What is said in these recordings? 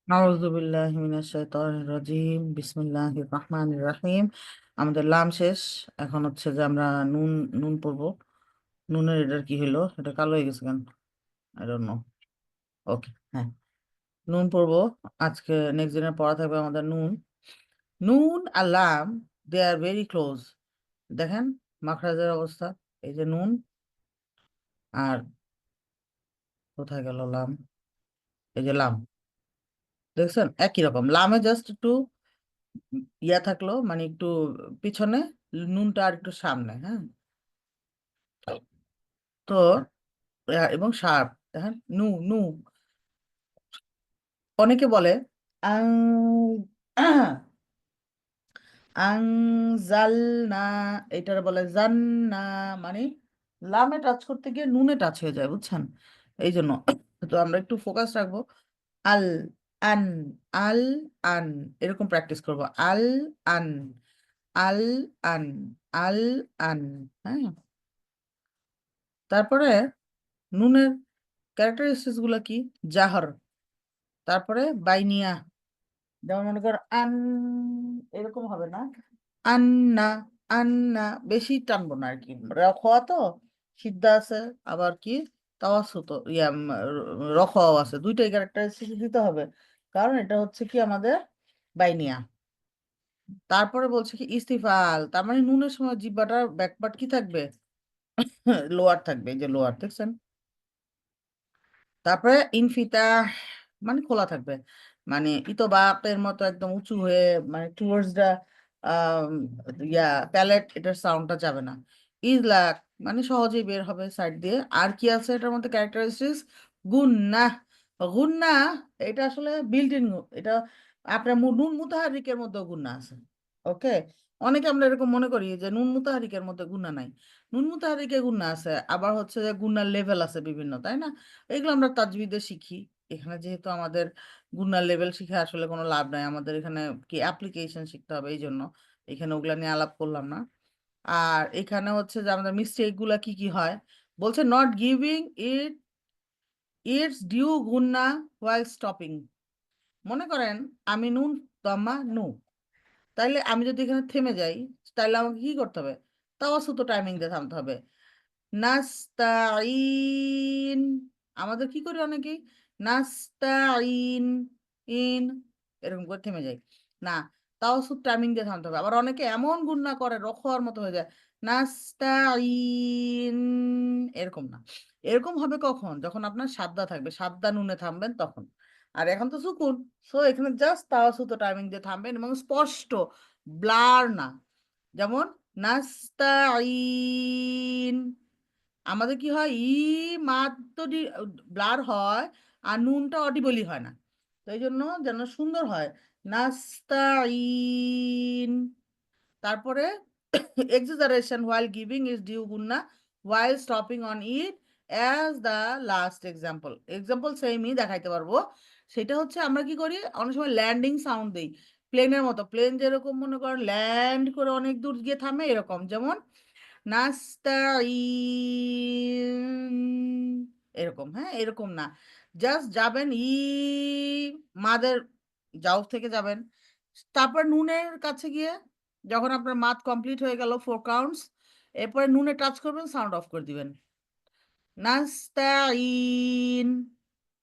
আউযু বিল্লাহি মিনাশ শাইতানির রাজিম বিসমিল্লাহির রহমানির রহিম। আমাদের লাম শেষ। এখন হচ্ছে যে আমরা নুন নুন পড়বো। নুনের এটার কি হলো? এটা কালো হয়ে গেছে কেন? I don't know. ওকে, হ্যাঁ, নুন পড়বো। আজকে নেক্সট দিনের পড়া থাকবে আমাদের নুন। নুন আর লাম, দে আর ভেরি ক্লোজ। দেখেন মাখরাজের অবস্থা। এই যে নুন, আর কোথায় গেল লাম? এই যে লাম, দেখছেন একই রকম। লামে জাস্ট একটু ইয়া থাকলো, মানে একটু পিছনে, নুনটা আর একটু সামনে, হ্যাঁ। তো এবং শার্প, দেখেন নু নু। অনেকে বলে আং আংজালনা, এটার বলে জান্না, মানে লামে টাচ করতে গিয়ে নুনে টাচ হয়ে যায়, বুঝছেন? এই জন্য তো আমরা একটু ফোকাস রাখবো। আল আন, আল আন, এরকম প্র্যাকটিস করব। আল আন, আল আন, আল আন, হ্যাঁ। তারপরে নুনের ক্যারেক্টারিস্টিক্স গুলো কি? জাহর, তারপরে বাইনিয়া। যেমন মনে কর আন, এরকম হবে না, আন্না, আন্না। বেশি টানবো না আর কি, রখোয়া তো, সিদ্ধা আছে, আবার কি তাওয়াসুত, রখোয়াও আছে, দুইটাই ক্যারেক্টারিস্টিক্স দিতে হবে, কারণ এটা হচ্ছে কি আমাদের বাইনিয়া। তারপরে বলছে কি ইস্তিফাল, তার মানে নুনের সময় জিহ্বাটার ব্যাকপার্ট কি থাকবে? লোয়ার থাকবে, এই যে লোয়ার, দেখছেন? তারপরে ইনফিতা, মানে খোলা থাকবে, মানে ইতবাকের মতো একদম উঁচু হয়ে, মানে টুয়ার্ডস দা ইয়া প্যালেট, এটার সাউন্ডটা যাবে না। ইজলাক, মানে সহজেই বের হবে সাইড দিয়ে। আর কি আছে এটার মধ্যে ক্যারেক্টারিস্টিক্স? গুন্না, গুন্না, এটা আসলে বিল্ট ইন। এটা আপনার নুন মুতাহারিকের মধ্যেও গুন্না আছে। ওকে, অনেকে আমরা এরকম মনে করি যে নুন মুতাহারিকের মধ্যে গুন্না নাই। নুন মুতাহারিকে গুন্না আছে, আবার হচ্ছে যে গুন্নার লেভেল আছে বিভিন্ন, তাই না? এগুলো আমরা তাজবিদে শিখি। এখানে যেহেতু আমাদের গুণার লেভেল শিখে আসলে কোনো লাভ নাই, আমাদের এখানে কি অ্যাপ্লিকেশন শিখতে হবে, এই জন্য এখানে ওগুলা নিয়ে আলাপ করলাম না। আর এখানে হচ্ছে যে আমাদের মিস্টেক গুলা কি কি হয়, বলছে not giving it its due gonna while stopping. মনে করেন আমি নুন তমা নু, তাইলে আমি যদি এখানে থেমে যাই, তাইলে আমাকে কি করতে হবে? তাওয়াসুতো টাইমিং দিয়ে থামতে হবে। নাস্তাইন, আমাদের কি করি অনেকেই, নাস্তাইন, ইন, এরকম করে থেমে যাই না, তাও শুধু টাইমিং দিয়ে থামতে হবে। আবার অনেকে এমন গুণনা করে রখোয়ার মতো হয়ে যায়, নাস্তাইন, এরকম না। এরকম হবে কখন? যখন আপনার সাদ্দা থাকবে, সাদ্দা নুনে থামবেন তখন। আর এখন তো সুকুন, সো এখানে জাস্ট তাও শুধু টাইমিং দিয়ে থামবেন, এবং স্পষ্ট, ব্লার না। যেমন নাস্তাইন, আমাদের কি হয়, মাত্র ব্লার হয়, আর নুনটা অডিবলি হয় না। তো এই জন্য যেন সুন্দর হয়, নাস্তাইন। তারপরে exaggeration while giving is due গুন্না while stopping on it as the last example। Example সেমই দেখাইতে পারবো। সেটা হচ্ছে আমরা কি করি, অনেক সময় ল্যান্ডিং সাউন্ড দিই, প্লেনের মতো। প্লেন যেরকম মনে করেন ল্যান্ড করে অনেক দূর গিয়ে থামে, এরকম। যেমন নাস্তাইন, এরকম, হ্যাঁ, এরকম না। জাস্ট যাবেন মাদের জাউফ থেকে যাবেন, তারপর নুনের কাছে গিয়ে, যখন আপনার মাদ কমপ্লিট হয়ে গেল 4 কাউন্টস, এরপরে নুনে টাচ করবেন, সাউন্ড অফ করে দিবেন। নাস্তাইন,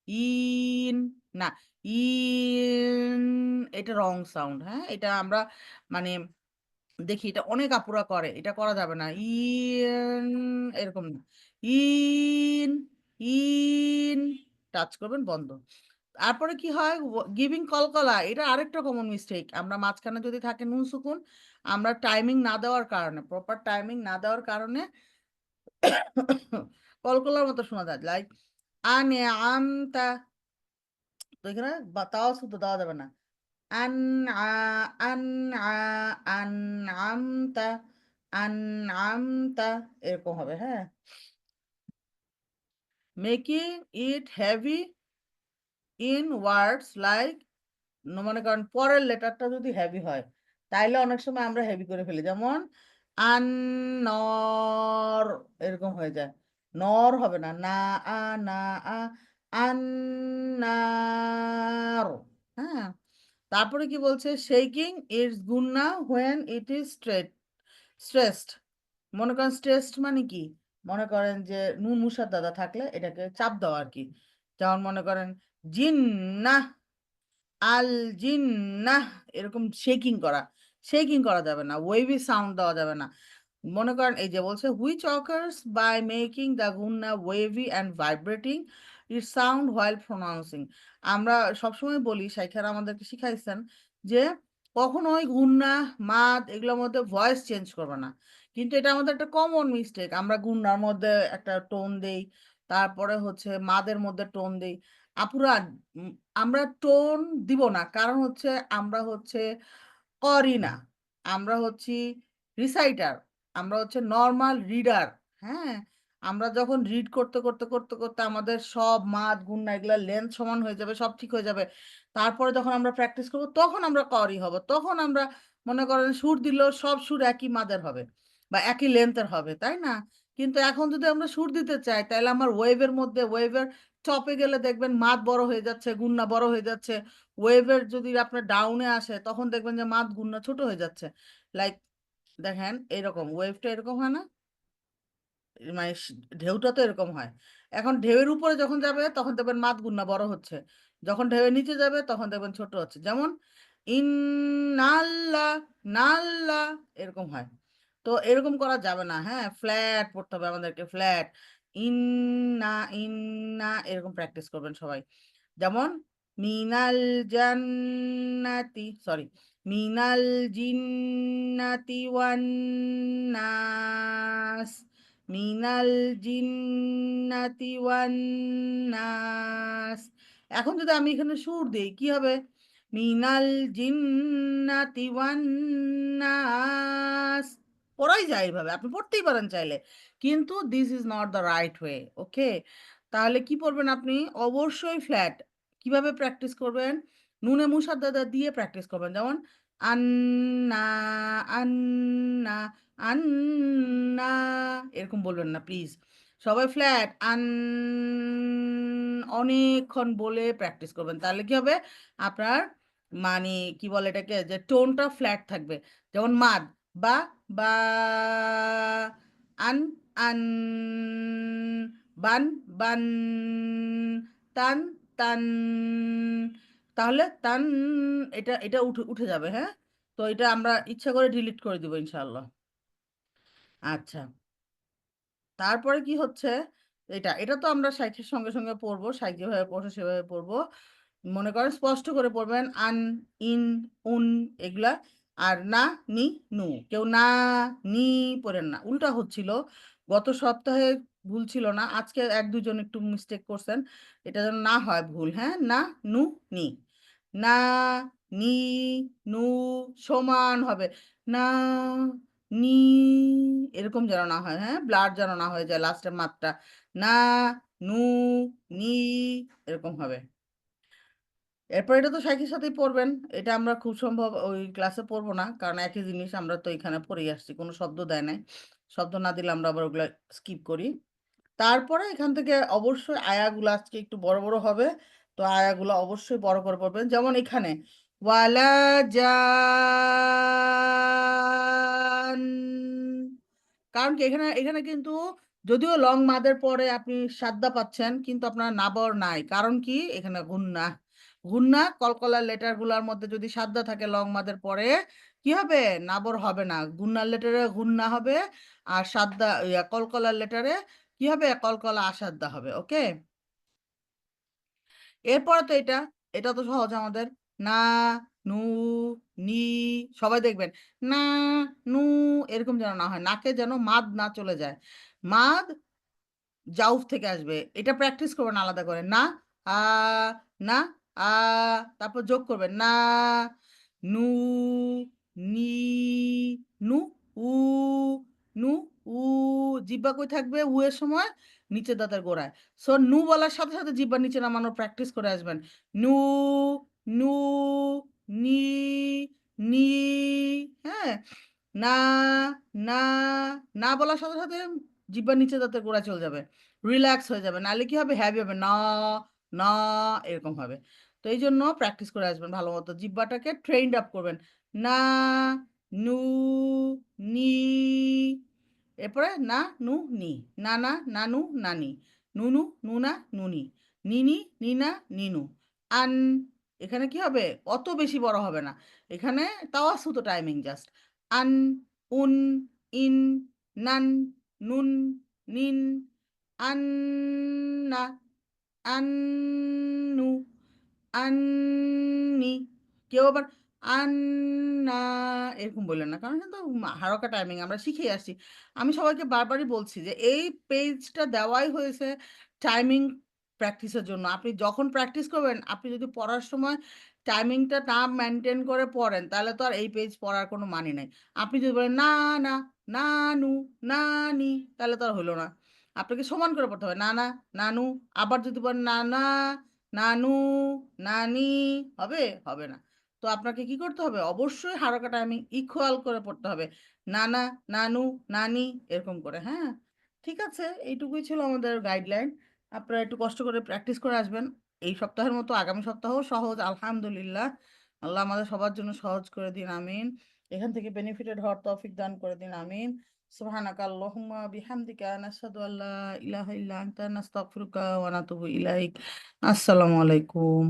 ইন, না, ইন, এটা রং সাউন্ড, হ্যাঁ। এটা আমরা মানে দেখি, এটা অনেক আপুরা করে, এটা করা যাবে না। ইন, এরকম না, ইন, ইন, টাচ করবেন, বন্ধ। তারপরে কি হয়, গিভিং কলকলা, এটা আরেকটা কমন মিস্টেক। আমরা মাঝখানে যদি থাকে নুন সুকুন, আমরা টাইমিং না দেওয়ার কারণে, প্রপার টাইমিং না দেওয়ার কারণে কলকলার মতো শোনা যায়, লাইক আনে আমতা। তো এখানে তাও শুধু দেওয়া যাবে না। আন আ, আন আ, আন আমতা, আন আমতা, এরকম হবে, হ্যাঁ। Making it heavy in words like, মনে করেন পরের লেটারটা যদি হেভি হয়, তাইলে অনেক সময় আমরা হেভি করে ফেলি। যেমন আন, নর, এরকম হয়ে যায়। নর হবে না, না আ, না আ, আন্নার, হ্যাঁ, তারপরে কি বলছে, শেকিং ইটস গুন্না হোয়েন ইট ইজ স্ট্রেসড। মনে করেন স্ট্রেসড মানে কি, মনে করেন যে নুন মুসার দাদা থাকলে এটাকে চাপ দেওয়া আর কি। যেমন মনে করেন জিন্নাহ, আল জিন্নাহ, এরকম শেকিং করা যাবে না, ওয়েভি সাউন্ড দেওয়া যাবে না। মনে করেন এই যে বলছে which occurs by making the গুন্না wavy and vibrating it sound while pronouncing. আমরা সবসময় বলি, শাইখারা আমাদেরকে শিখাইছেন যে কখনোই গুন্না, মাদ এগুলোর মধ্যে ভয়েস চেঞ্জ করবে না। কিন্তু এটা আমাদের একটা কমন মিস্টেক, আমরা গুন্নার মধ্যে একটা টোন দেই, তারপরে হচ্ছে মাদের মধ্যে টোন দেই। আপুরা, উম, আমরা টোন দিব না, কারণ হচ্ছে আমরা হচ্ছে করি না, আমরা হচ্ছি রিসাইটার, আমরা হচ্ছে নর্মাল রিডার। হ্যাঁ, আমরা যখন রিড করতে করতে করতে করতে আমাদের সব মাদ গুণনা এগুলা লেন্থ সমান হয়ে যাবে, সব ঠিক হয়ে যাবে, তারপরে যখন আমরা প্র্যাকটিস করব তখন আমরা করি হব, তখন আমরা মনে করেন সুর দিলেও সব সুর একই মাদের হবে বা একই লেন্থের হবে, তাই না? কিন্তু এখন যদি আমরা সুর দিতে চাই, তাহলে আমার ওয়েভের মধ্যে, ওয়েভের টপে গেলে দেখবেন মাদ বড় হয়ে যাচ্ছে, গুণনা বড় হয়ে যাচ্ছে। ওয়েভের যদি আপনার ডাউনে আসে তখন দেখবেন যে মাদ গুণনা ছোট হয়ে যাচ্ছে। লাইক দেখেন, এরকম ওয়েভটা এরকম হয় না, মানে ঢেউটা তো এরকম হয়। এখন ঢেউয়ের উপরে যখন যাবে তখন দেখবেন মাদ গুণনা বড় হচ্ছে, যখন ঢেউয়ের নিচে যাবে তখন দেখবেন ছোট হচ্ছে। যেমন ইন, নাল্লা, নাল্লা, এরকম হয়। তো এরকম করা যাবে না, হ্যাঁ, ফ্ল্যাট পড়তে হবে আমাদেরকে, ফ্ল্যাট। ইন না, ইন না, এরকম প্র্যাকটিস করবেন সবাই। যেমন মিনাল জান্নাতি, সরি, মিনাল জিন্নাতি ওয়ান নাস, মিনাল জিন্নাতি ওয়ান নাস। এখন যদি আমি এখানে সুর দিই কি হবে, মিনাল জিন্নাতি ওয়ান নাস, পড়াই যায় এইভাবে, আপনি পড়তেই পারেন চাইলে, কিন্তু this is not the right way. Okay, তাহলে কি পড়বেন আপনি, অবশ্যই ফ্ল্যাট। কিভাবে প্র্যাকটিস করবেন, নুনে মুসার দাদা দিয়ে প্র্যাকটিস করবেন। যেমন আন্না, আন্না, আন্না, এরকম বলবেন না প্লিজ, সবাই ফ্ল্যাট আন, অনেকক্ষণ বলে প্র্যাকটিস করবেন, তাহলে কি হবে আপনার, মানে কি বলে এটাকে, যে টোনটা ফ্ল্যাট থাকবে। যেমন মাদ, বা, বা, আন, আন, বান, বান, তান, তান, তাহলে তান, এটা এটা উঠে উঠে যাবে, হ্যাঁ। তো এটা আমরা ইচ্ছা করে ডিলিট করে দিব ইনশাআল্লাহ। আচ্ছা, তারপরে কি হচ্ছে, এটা এটা তো আমরা সাইকের সঙ্গে সঙ্গে পড়বো, সাইক যেভাবে পড়ছে সেভাবে পড়বো। মনে করেন স্পষ্ট করে পড়বেন, আন, ইন, উন, এগুলা। আর না, নি, নু, কেউ না, নি পড়েন না, উল্টা হচ্ছিল। গত সপ্তাহে ভুল ছিল না, আজকে এক দুজন একটু মিস্টেক করছেন, এটা যেন না হয় ভুল। হ্যাঁ, না, নু, নি, না, নি, নু সমান হবে, না, নি, এরকম যেন না হয়, হ্যাঁ, ব্লাড যেন না হয়ে যায় লাস্টের মাত্রা, না, নু, নি, এরকম হবে। এরপর এটা তো সাইকের সাথেই পড়বেন, এটা আমরা খুব সম্ভব ওই ক্লাসে পড়বো না, কারণ একই জিনিস আমরা তো এখানে পড়েই আসছি, কোনো শব্দ দেয় নাই, শব্দ না দিলে আমরা আবার ওগুলা স্কিপ করি। তারপরে এখান থেকে অবশ্যই আয়াগুলো আজকে একটু বড় বড় হবে, তো আয়াগুলো অবশ্যই বড় করে পড়বেন। যেমন এখানে ওয়ালা জান, কারণ কি এখানে এখানে কিন্তু যদিও লং মাদের পরে আপনি সাদ্দা পাচ্ছেন, কিন্তু আপনার নাবর নাই, কারণ কি এখানে গুন্না, গুন্না কলকলার লেটার গুলার মধ্যে যদি সাদ্দা থাকে লং মাদের পরে কি হবে, নাবর হবে না, গুন্নার লেটারে গুন্না হবে, আর সাদ্দা কলকলার লেটারে কি হবে, কলকলা আসাদ্দা হবে। ওকে, এরপরে তো এটা, এটা তো সহজ আমাদের, না, নু, নি, সবাই দেখবেন না, নু, এরকম যেন না হয়, নাকে যেন মাদ না চলে যায়, মাদ জাউফ থেকে আসবে, এটা প্র্যাকটিস করবেন আলাদা করে, না, আ, না, আ, তারপর যোগ করবেন না, নু, নি, নু, উ, নু, উ, জিব্বা কই থাকবে উ এর সময়, নিচে দাঁতের গোড়ায়। সো নু বলার সাথে সাথে জিব্বা নিচে নামানোর প্র্যাকটিস করে আসবেন, নু, নু, নি, নি, হ্যাঁ, না, না, না বলার সাথে সাথে জিহ্বার নিচে দাঁতের গোড়া চলে যাবে, রিল্যাক্স হয়ে যাবে, নাহলে কি হবে, হ্যাভি হবে, না, না, এরকম হবে। তো এই জন্য প্র্যাকটিস করে আসবেন ভালো মতো, জিহ্বাটাকে ট্রেইনড আপ করবেন। না, নু, নি, এরপরে না, নু, নি, নানা, নানু, নানি, নুনু, নুনা, নুনি, নিনি, নিনা, নিনু। আন, এখানে কি হবে, অত বেশি বড় হবে না, এখানে তাওয়াসুতো টাইমিং জাস্ট। আন, উন, ইন, নান, নুন, নিন, আন্না, আন্নু, আন্নি। কেউ আবার আন্না এরকম বললেন না, কারণ কিন্তু হারকা টাইমিং আমরা শিখে আসছি। আমি সবাইকে বারবারই বলছি যে এই পেজটা দেওয়াই হয়েছে টাইমিং প্র্যাকটিসের জন্য। আপনি যখন প্র্যাকটিস করবেন, আপনি যদি পড়ার সময় টাইমিংটা না মেনটেন করে পড়েন, তাহলে তো আর এই পেজ পড়ার কোনো মানে নেই। আপনি যদি বলেন না, না, নানু, নানি, তাহলে তো আর হলো না। আপনাকে সমান করে পড়তে হবে, নানা, নানু। আবার যদি বলেন নানা, নানু, নানি, হবে, হবে না। তো আপনাকে কি করতে হবে, অবশ্যই হারকা টাইমিং ইকুয়াল করে পড়তে হবে, নানা, নানু, নানি, এরকম করে। হ্যাঁ, ঠিক আছে, এইটুকুই ছিল আমাদের গাইডলাইন। আপনারা একটু কষ্ট করে প্র্যাকটিস করে আসবেন। এই সপ্তাহের মতো আগামী সপ্তাহ সহজ, আলহামদুলিল্লাহ। আল্লাহ আমাদের সবার জন্য সহজ করে দিন, আমিন। এখান থেকে বেনিফিটেড হওয়ার তৌফিক দান করে দিন, আমিন। সুবহানাকা আল্লাহুম্মা বিহামদিকা নাশহাদু আল্লা ইলাহা ইল্লা আনতা নাস্তাগফিরুকা ওয়া নাতুবু ইলাইক। আসসালামু আলাইকুম।